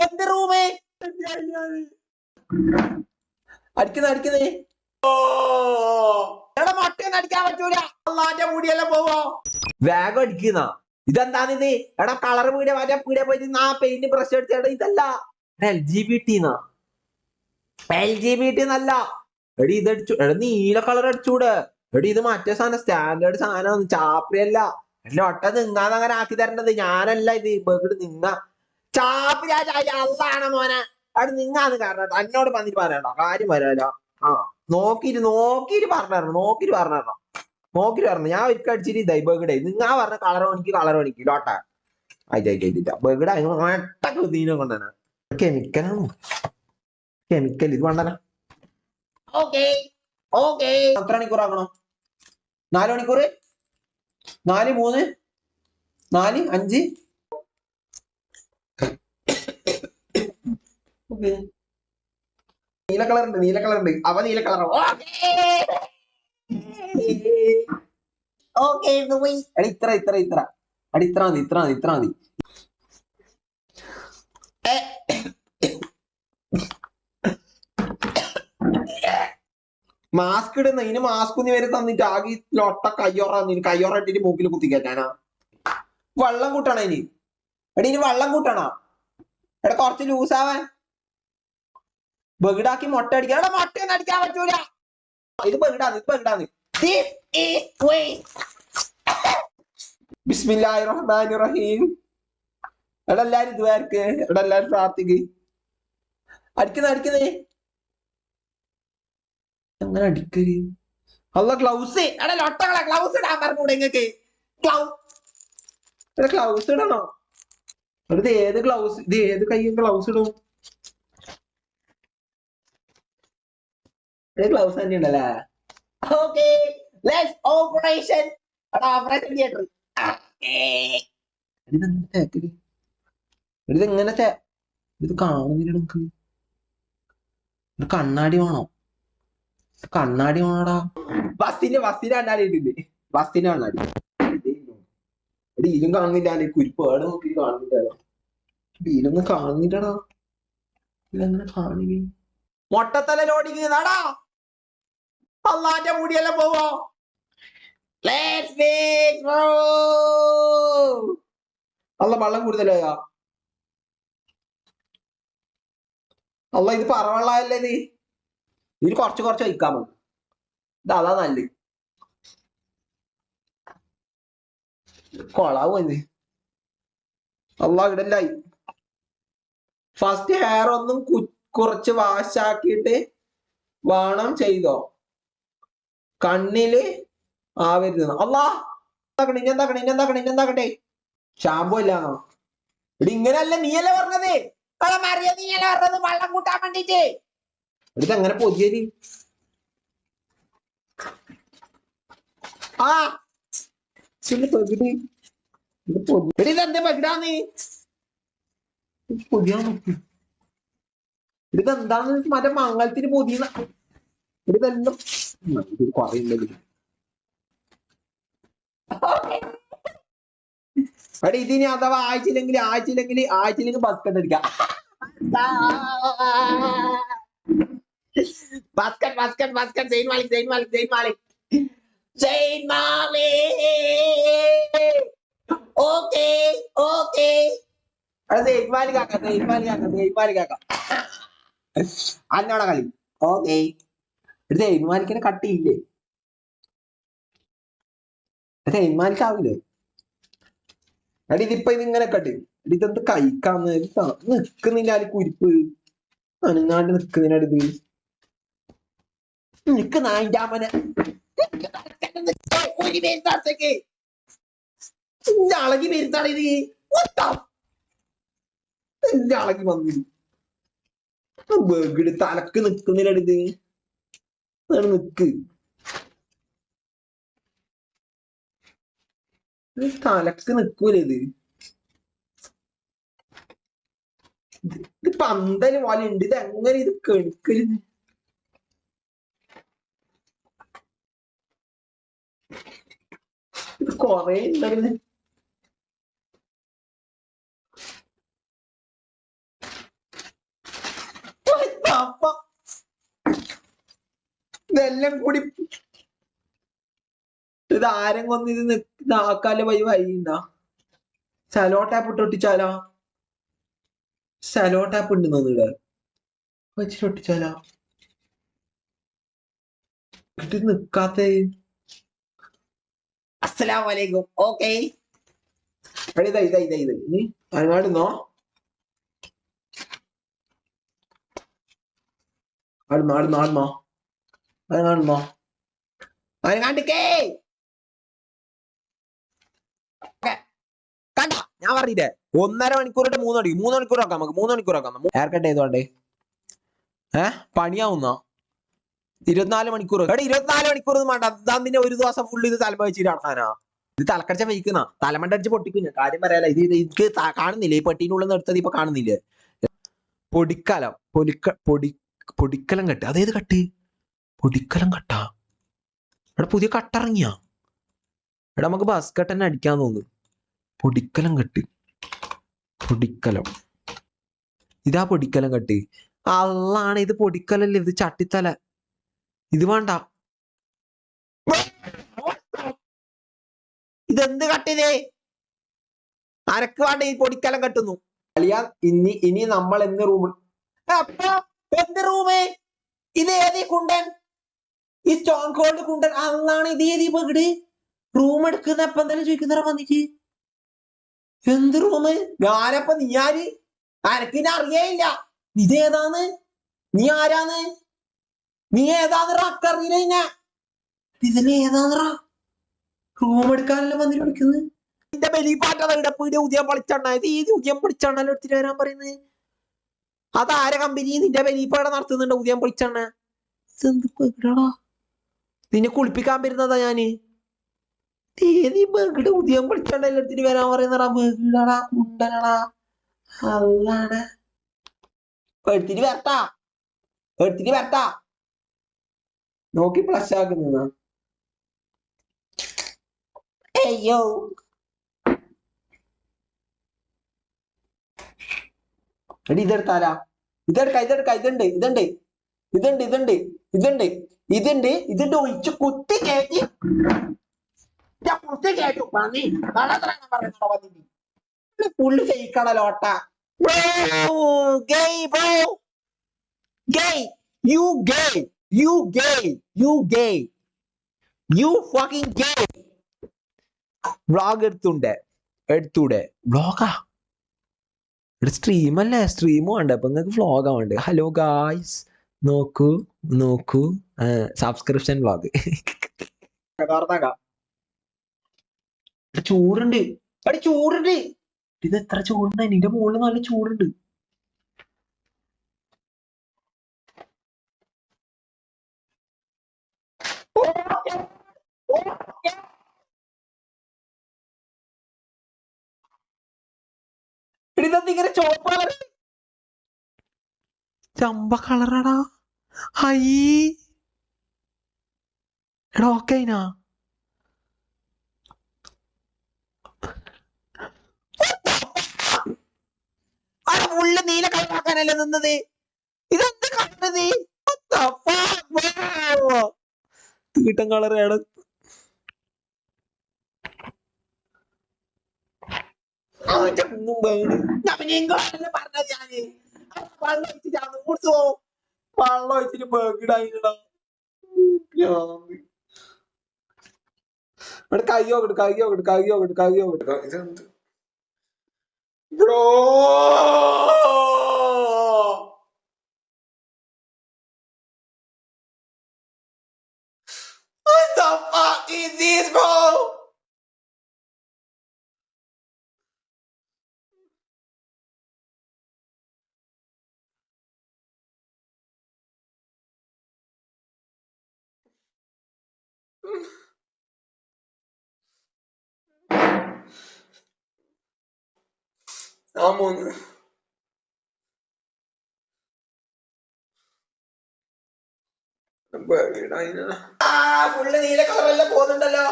എന്ത് റൂമ് അടിക്കുന്നേ എടാ മൊട്ടയൊന്നും അടിക്കാൻ പറ്റൂല. അള്ളാന്റെ മുടിയെല്ലാം പോവോ? വേഗം അടിക്കുന്ന ഇതെന്താണിത്? എടാ കളർ പീടിയ മറ്റേ പീടിയ പോയിട്ട് ആ പെയിന്റ് ബ്രഷ് അടിച്ചേട്ടാ. ഇതല്ല LGBT നല്ല. എടി ഇതടിച്ചു. എടാ നീല കളർ അടിച്ചൂടെ? എടി ഇത് മറ്റേ സാധനം സ്റ്റാൻഡേർഡ് സാധനം, ചാപ്രിയല്ല. എന്റെ ഒട്ട നിങ്ങാന്ന് അങ്ങനെ ആക്കി തരേണ്ടത് ഞാനല്ല. ഇത് ബഗിട് നിങ്ങ ചാപ്രി അള്ളാണ് മോനെ. അവിടെ നിങ്ങാന്ന് കാരണം എന്നോട് വന്നിട്ട് പറയണ്ടോ കാര്യം വരാലോ. ആ നോക്കിട്ട് പറഞ്ഞു ഞാൻ ഒരിക്കൽ അടിച്ചിട്ട് ഇതായി ബഗിടെ നിങ്ങാ പറഞ്ഞ കളർ പണിക്ക് ലോട്ട ആയിട്ടാ ബഗിട മട്ടീനെ കൊണ്ടാണ്. കെമിക്കലാണോ? കെമിക്കൽ ഇത് വേണ്ടന. എത്ര മണിക്കൂർ ആക്കണോ? 4 മണിക്കൂർ, 4, 3, 4, 5. നീല കളർ ഉണ്ട്. അവ നീല കളർ. ഇത്ര മതി. മാസ്ക് ഇടുന്ന ഇതിന് മാസ്ക് ഒന്നും വരെ തന്നിട്ട് ആകെ ലൊട്ട കയ്യോറ ഇട്ടിട്ട് മൂക്കിൽ കുത്തിക്കറ്റാനാ. വെള്ളം കൂട്ടണ ഇനി വെള്ളം കൂട്ടണ. എടാ കുറച്ച് ലൂസാവാൻ ബഗിടാക്കി മൊട്ട അടിക്കാൻ. എടാ മൊട്ടയൊന്നും അടിക്കാൻ പറ്റൂല. ഇത് ബഗിടാന്ന്. ബിസ്മില്ലാഹിർ റഹ്മാനിർ റഹീം. എടാ എല്ലാരും ഇതുവർക്ക്. എടാ എല്ലാരും പ്രാർത്ഥിക്ക്. അടിക്കുന്നേ എങ്ങനെ അടിക്കല്? അല്ല ഗ്ലൗസ്. എടാ ലൊട്ടകളെ ഗ്ലൗസ് ഇടാൻ പറഞ്ഞൂടെ നിങ്ങക്ക്? ഗ്ലൗസ് ഇടണോ? ഇത് ഏത് ഗ്ലൗസ്? ഇത് ഏത് കയ്യും ഗ്ലൗസ് ഇടും? ഗ്ലൗസ് തന്നെ ഉണ്ടല്ലേ? Operation theatre. ഇതെങ്ങനെ ഇത് കാണുന്നില്ല നമുക്ക്. ഇത് കണ്ണാടി വേണോ? കണ്ണാടിയാണോടാ? ബസ്സിന് കണ്ണാടി ഇട്ടില്ലേ? ബസ്സിന് കണ്ണാടി ഇതിലും കാണുന്നില്ല. കുരിപ്പ് ഏടെ നോക്കി കാണുന്നില്ലല്ലോ. ഇതിലൊന്നും കാണുന്നില്ലടാ. ഇതെങ്ങനെ കാണില്ലേ? മൊട്ടത്തല ലോടിക്കുന്നതാടാ. അള്ളാന്റെ മുടിയെല്ലാം പോവോ? അല്ല വെള്ളം കൂടുതലായ. അല്ല ഇത് പറവെള്ളല്ലേ? ഇത് ഇതിന് കുറച്ച് കഴിക്കാൻ മതി. ഇതാ നല്ല കൊളാവും. അല്ല ഇടല്ലായി. ഫസ്റ്റ് ഹെയർ ഒന്നും കുറച്ച് വാഷാക്കിയിട്ട് വേണം ചെയ്തോ. കണ്ണില് ആവരുത്. അല്ലാ ഇന്നെന്താക്കട്ടെ? ഷാമ്പു ഇല്ലാന്നോ? ഇവിടെ ഇങ്ങനെയല്ല. നീയല്ലേ പറഞ്ഞത്? വെള്ളം കൂട്ടാൻ വേണ്ടിട്ട്. ഇത് എങ്ങനെ പൊതിയല്? ഇതെന്ത് പകിടാന്ന്? പൊതിയാൻ നോക്കി. ഇതെന്താന്ന് മറ്റേ മംഗളത്തിന് പൊതിയുന്ന. ഇതെല്ലാം പറയുന്നത്. അവിടെ ഇതിന് അഥവാ ആഴ്ചയിലെങ്കിൽ ബസ്കറ്റ് അടിക്കാം. ബസ്കറ്റ് സെയിൻ മാലിക്. ഓക്കേ അന്നോടെ കളി. ഓക്കേ മാലിക്കിനെ കട്ടിയില്ലേ? മാലിക്കാവില്ലേ? എടി ഇതിപ്പോ ഇതിങ്ങനെ കട്ട്. ഇതെന്ത് കഴിക്കാന്ന് നിക്കുന്നില്ല. കുരിപ്പ് അനങ്ങാണ്ട് നിക്കുന്നതിനടുത്ത് നിക്ക് നായിന്റാമനെ അളകി വരുത്താണ് ഇത്. അളകി വന്നില്ല. ബഗിട് തലക്ക് നിക്കുന്നില്ലടുത്ത് നിക്ക്. തലക്ക് നിക്കൂലേ ഇത്? ഇത് പന്തല് പോലെ ഉണ്ട്. ഇത് എങ്ങനെ ഇത് കെടുക്കല്? ഇത് കൊറേ ഉണ്ടായിരുന്നു. ഇതെല്ലാം കൂടി ഇത് ആരും കൊന്ന് ഇത് ഇതാക്കാല് വൈ വൈകുന്ന സെലോ ടാപ്പ് ഇട്ട് ഒട്ടിച്ചാലോ? സെലോ ടാപ്പ് ഉണ്ട് തോന്നിവിടെ വെച്ചിട്ട് ഒട്ടിച്ചാലോ? ഇത് നിക്കാത്ത. അസ്സലാമലൈക്കും. ഓക്കെ ഇതാ ഇതാ ഇതാ ഇത് ഇനി അങ്ങാടുന്നോ ആടുന്നോ ആടുന്നോ ആടുന്നോ അങ്ങാടുന്നോ അങ്ങാണ്ടിക്കേ കണ്ട ഞാൻ പറഞ്ഞില്ലേ 1.5 മണിക്കൂറിട്ട് 3 മണിക്കൂർ 3 മണിക്കൂർ ആക്കാം നമുക്ക് 3 മണിക്കൂർ ആക്കാം. ഹെയർ കട്ട് ചെയ്തോണ്ടേ പണിയാവുന്ന 24 മണിക്കൂർ. എടാ 24 മണിക്കൂർ ഒന്നും വേണ്ട. അതാ ഒരു ദിവസം ഫുള്ള് ഇത് തലമ വെച്ചിട്ട് നടക്കാനാ. ഇത് തലക്കടിച്ച വയ്ക്കുന്ന തലമണ്ട അടിച്ച് പൊട്ടിക്കുന്ന കാര്യം പറയാല. ഇത് എനിക്ക് കാണുന്നില്ലേ ഈ പെട്ടീൻ്റെ ഉള്ളിൽ നിന്ന് എടുത്തത് ഇപ്പൊ കാണുന്നില്ലേ? പൊടിക്കലം പൊടിക്കലം കെട്ട്. അതേത് കട്ട്? പൊടിക്കലം കട്ടാ. എടാ പുതിയ കട്ടിറങ്ങിയാ. എടാ നമുക്ക് ബസ് കട്ട് തന്നെ അടിക്കാൻ തോന്നുന്നു. പൊടിക്കലം കെട്ട് പൊടിക്കലം ഇതാ പൊടിക്കലം കെട്ട്. അള്ളാണ് ഇത് പൊടിക്കലല്ലേ ഇത് ചട്ടിത്തല. ഇത് വേണ്ട. ഇതെന്ത് കട്ടിതേ അനക്ക് വേണ്ട ഈ പൊടിക്കലം കെട്ടുന്നു അളിയ. ഇനി നമ്മൾ എന്ത് റൂം എന്ത് റൂമേ ഇത് ഏതീ കുണ്ടൻ? ഈ സ്റ്റോൺ കോൾഡ് കുണ്ടൻ അള്ളാണ്. ഇത് ഏതീ പകിട് റൂം എടുക്കുന്ന എപ്പം തന്നെ ചോദിക്കുന്നവരെ വന്നിട്ട് എന്ത് റൂമ്? ഞാനപ്പ നീ ആര്? അനക്കിനെ അറിയേയില്ല. ഇതേതാന്ന്? നീ ആരാന്ന്? നീ ഏതാന്ന് അക്കറിയില്ല. ഇതിന് ഏതാന്ന് റൂം എടുക്കാനല്ലേ വന്നിട്ട് വിളിക്കുന്നത്? നിന്റെ ബലിപ്പാട്ടത് ഇടപ്പീടിയ ഉദ്യം പൊളിച്ചെണ്ണ. ഇത് ഏത് ഉദ്യം പൊളിച്ചെണ്ണല്ലോ എടുത്തിട്ട് വരാൻ പറയുന്നത്? അതാര കമ്പനി നിന്റെ ബലിപ്പാട നടത്തുന്നുണ്ട് ഉദ്യം പൊളിച്ചെണ്ണ? ഇതെന്ത് പെടാ? നിന്നെ കുളിപ്പിക്കാൻ വരുന്നതാ ഞാന്. ഏത് ബഗിട് ഉദ്യം പൊളിച്ചെണ്ണല്ലോ എടുത്തിട്ട് വരാൻ പറയുന്നടാ? ബഗിടടാ കുണ്ടനടാ അല്ലാണ്. എടുത്തിട്ട് വരട്ടാ എടുത്തിട്ട് വരട്ടാ. നോക്കി പ്ലസ് ആക്കുന്ന അയ്യോ എടി ഇതെടുത്താലാ? ഇതെടുക്ക ഇതെടുക്ക. ഇതുണ്ട് ഇതുണ്ട് ഇതുണ്ട് ഇതുണ്ട് ഇതുണ്ട് ഇതുണ്ട് ഇതുണ്ട് ഒഴിച്ച് കുത്തി കയറ്റി കുത്തി കയറ്റു പന്നി പുള്ളി ജയിക്കണലോട്ട. വ്ളോഗ് എടുത്തൂടെ വ്ളോഗാ? സ്ട്രീം അല്ലേ? സ്ട്രീം വേണ്ട അപ്പൊ നിങ്ങൾക്ക് വ്ളോഗാ വേണ്ട. ഹലോ ഗായ്സ് നോക്കൂ സബ്സ്ക്രിപ്ഷൻ വ്ളോഗ്. ചൂടുണ്ട് അടി ചൂടുണ്ട്. ഇത് എത്ര ചൂടുണ്ട്? നിന്റെ മുകളിൽ നല്ല ചൂടുണ്ട്. ഇങ്ങനെ ചോപ്പ കളർ ചമ്പ കളറാടാ. ഹൈ എടാ ഓക്കേനാ? ഉള്ള നീല കളറാക്കാനല്ലേ നിന്നത്? ഇതെന്ത് കണ്ടത്? തീട്ടം കളറാണ്. പറഞ്ഞത് ഞാന് വെള്ളം ഒഴിച്ചിട്ടാണ് കൊടുത്തു. വെള്ളം ഒഴിച്ചിട്ട് ബേക്കിടായിട്ടാ. കയ്യോ ഇതെന്ത് bro? What the fuck is this, bro? Full നീല കളറെല്ലാം പോകുന്നുണ്ടല്ലോ.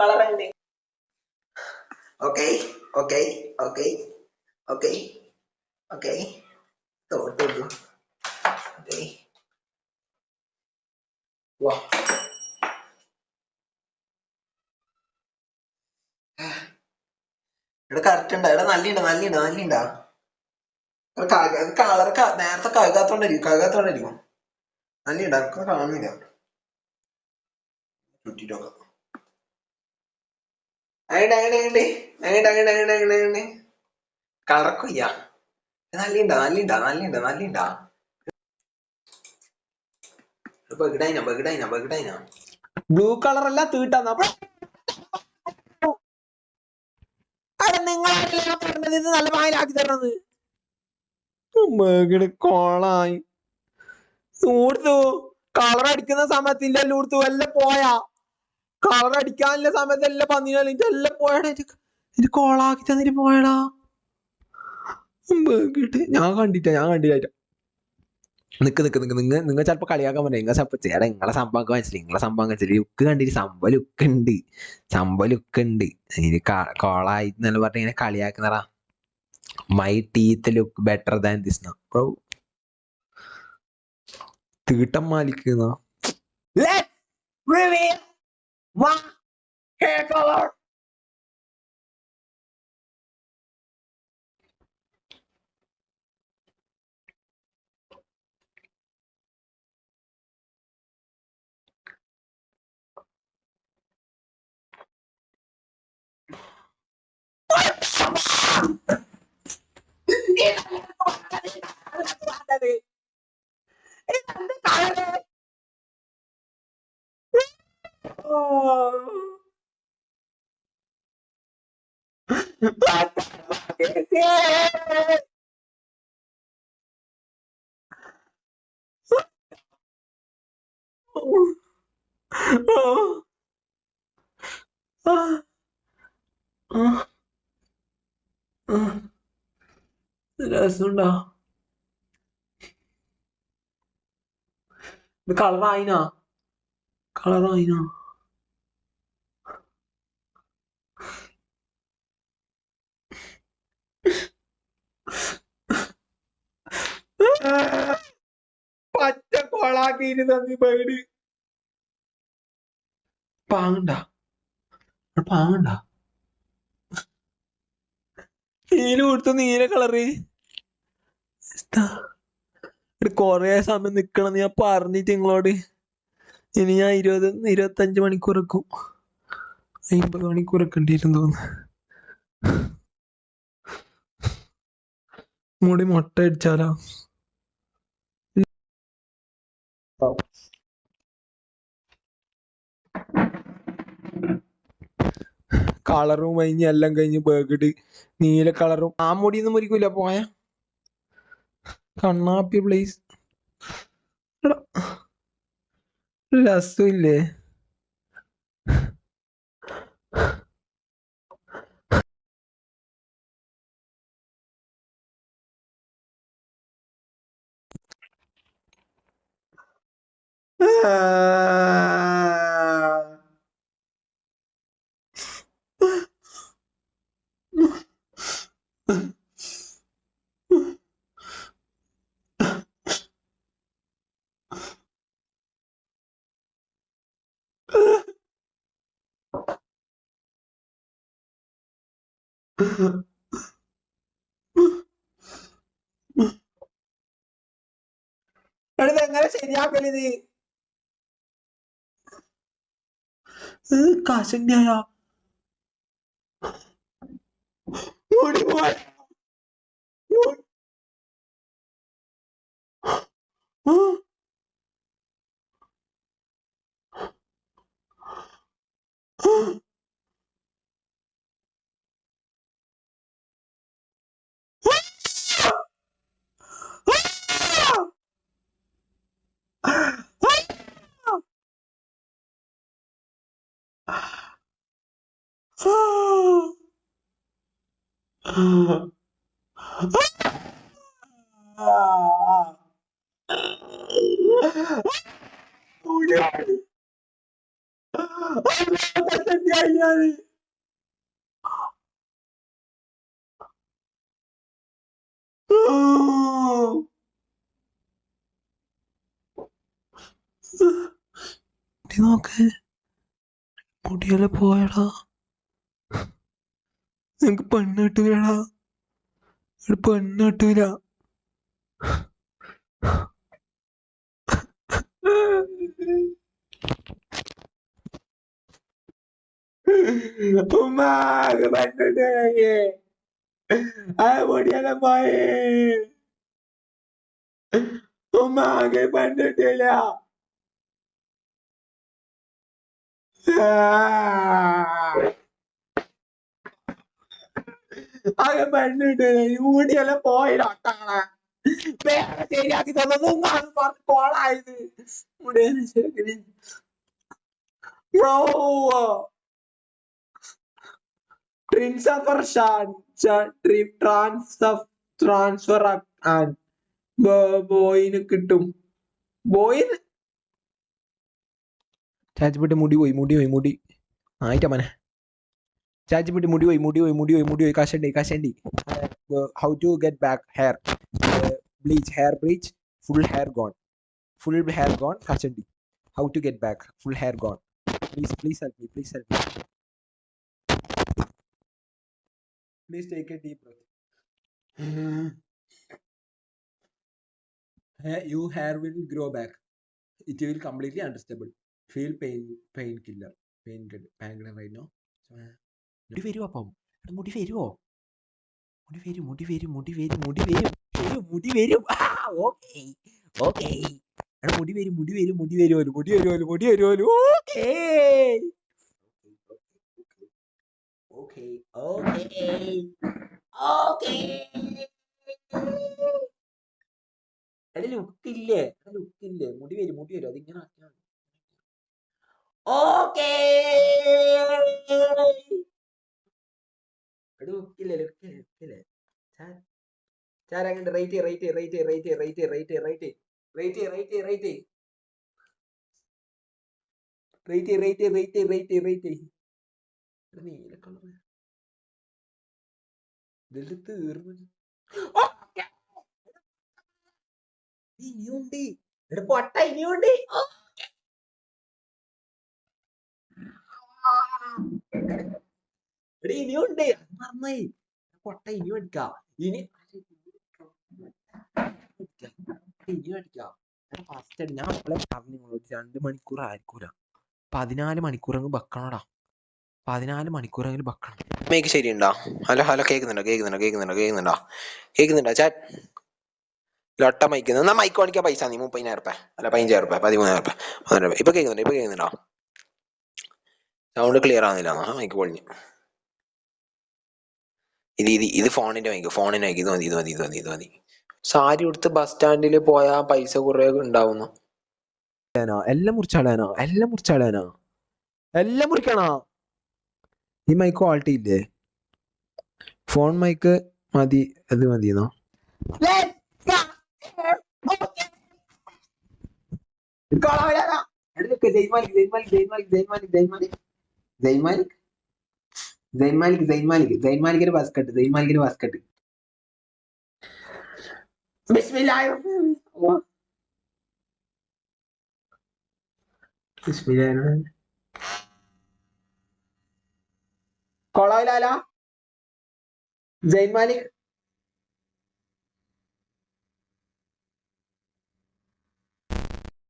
കളറുണ്ട്. ഓക്കെ തോട്ടു. വാ. ഇവിടെ കറക്റ്റ് ഉണ്ടാ? ഇവിടെ നല്ലിണ്ടാ. കളർ നേരത്തെ കഴുകാത്തോണ്ടായിരിക്കും. നല്ലിണ്ടാ? കാണുന്നില്ല. ചുറ്റിട്ടൊക്കെ അങ്ങനെ കളറൊക്കില്ല. നല്ലിണ്ടാ. ബഗഡൈന ബ്ലൂ കളർ അല്ല തീട്ടാ. നിങ്ങളല്ലേ പറഞ്ഞത് ഇത് നല്ല പായലാക്കി തരണത്? കോളായി ഊർത്തു. കളർ അടിക്കുന്ന സമയത്തില്ല ഊർത്തു എല്ലാം പോയാ. കളർ അടിക്കാനുള്ള സമയത്ത് എല്ലാം പന്നിനാലും എല്ലാം പോയടാ. ഇത് കോളാക്കി തന്നിട്ട് പോയടാ. ഞാൻ കണ്ടില്ല. നിക്ക് നിങ്ങൾ ചിലപ്പോ കളിയാക്കാൻ പറഞ്ഞ നിങ്ങൾ ചിലപ്പോ ചേട്ടാ നിങ്ങളെ സംഭവം മനസ്സിലായി. ലുക്ക് കണ്ടിട്ട് സംഭവം ലുക്ക് ഉണ്ട്. ഇനി കോളായി എന്നല്ല പറഞ്ഞ ഇങ്ങനെ കളിയാക്കുന്നടാ. My teeth look better than this now bro. തീട്ടം മാലിക്കുന്ന Let's reveal my hair color. രസമുണ്ടാ? ഇത് കളറായിനാ? പച്ച കോളാക്കിന് തന്നി പേട്. പാങ്ങണ്ട നീല കൊടുത്ത നീല കളറ്. കൊറേ സമയം നിക്കണം ഞാൻ പറഞ്ഞിട്ട് നിങ്ങളോട്. ഇനി ഞാൻ 25 മണിക്കൂർ വെക്കും. 50 മണിക്കൂർ വെക്കേണ്ടിയിരുന്നു തോന്നുന്നു. മുടി മുട്ട അടിച്ചാലോ? കളറും കഴിഞ്ഞ് എല്ലാം കഴിഞ്ഞ് ബേഗഡ് നീല കളറും. ആ മുടിയൊന്നും മുറിക്കൂല പോയ കണ്ണാപ്പി പ്ലീസ്. രസമില്ലേ? എങ്ങനെ ശരിയാക്കലിത്? കാശന്യായ നോക്ക് മുടിയെല്ലാം പോയടാ. നിനക്ക് പെണ്ണ് കിട്ടൂലടാ, പെണ്ണ് കിട്ടൂല. ഉമ്മാക്ക് പെണ്ണിട്ട് ആ മുടിയെല്ലാം പോയേ. ഉമ്മാക്ക് പെണ്ണിട്ടില്ല. ആകെ പെണ്ണിട്ടില്ല, മുടിയെല്ലാം പോയിട്ടാണ് വേറെ ശരിയാക്കി തന്നതും പറഞ്ഞ് കോളായത്. മുടിയെല്ലാം ശരി ട്രാൻസ്ഫർ ബോയിന് കിട്ടും. ബോയിന് ചാച്ചിപ്പിട്ട് മുടി ആയിട്ടാ മനെ. ചാച്ചിപ്പിട്ട് മുടി പോയി കാശണ്ടി. How to get back hair bleach full hair gone കാശണ്ടി. How to get back full hair gone. Please help me. Please take a deep breath. Your hair will grow back. It will completely understandable. Feel painkiller right now. മുടി വരുമോ? അപ്പം മുടി വരുമോ? മുടി വരും. Okay. മുടി വരുമല്ലോ. ഓക്കേ. ലുക്കില്ലേ? മുടി വരും. അതിങ്ങനെ ഓക്കേ. ലുക്കില്ലേ? ചാരങ്ങണ്ട് റേറ്റ് നീല കളർ ഇതിൽ തീർന്നു. ഇനിയുണ്ട് പൊട്ട, ഇനിയുണ്ട്. ഇനിയുണ്ട് മറന്നായി. പൊട്ട ഇനി അടിക്കാം. ഇനി അടിക്കാം. ഫസ്റ്റ് ഞാൻ അപ്പളെ പറഞ്ഞു നിങ്ങളോട് 2 മണിക്കൂർ ആയിരിക്കൂല, 14 മണിക്കൂറെങ്കിലും വെക്കണോടാ. 14 മണിക്കൂറെങ്കിലും വെക്കണം. മേക്ക് ശരിയുണ്ടോ? ഹലോ കേൾക്കുന്നുണ്ടോ ചാറ്റ്? ലൊട്ട മൈക്കുന്നു. എന്നാ മൈക്ക് മേടിക്കാൻ പൈസ നീ 30,000 അല്ല 15,000 13,000 ഇപ്പൊ കേൾക്കുന്നുണ്ടോ? സൗണ്ട് ക്ലിയർ ആവുന്നില്ല. മൈക്ക് പൊളിഞ്ഞു. ഇത് ഫോണിന്റെ മൈക്ക്. ഇത് മതി. സാരി ഉടുത്ത് ബസ് സ്റ്റാൻഡിൽ പോയാ പൈസ കുറെ ഉണ്ടാവുന്നു. എല്ലാം മുറിക്കണോ? ഈ മൈക്ക് ക്വാളിറ്റി ഇല്ലേ? ഫോൺ മൈക്ക് മതി. അത് മതിയെന്നോ? ജൈൻമാലിക്കിന്റെ ബാസ്കറ്റ്. കൊളാവിലാലോ ജൈൻമാലിക്.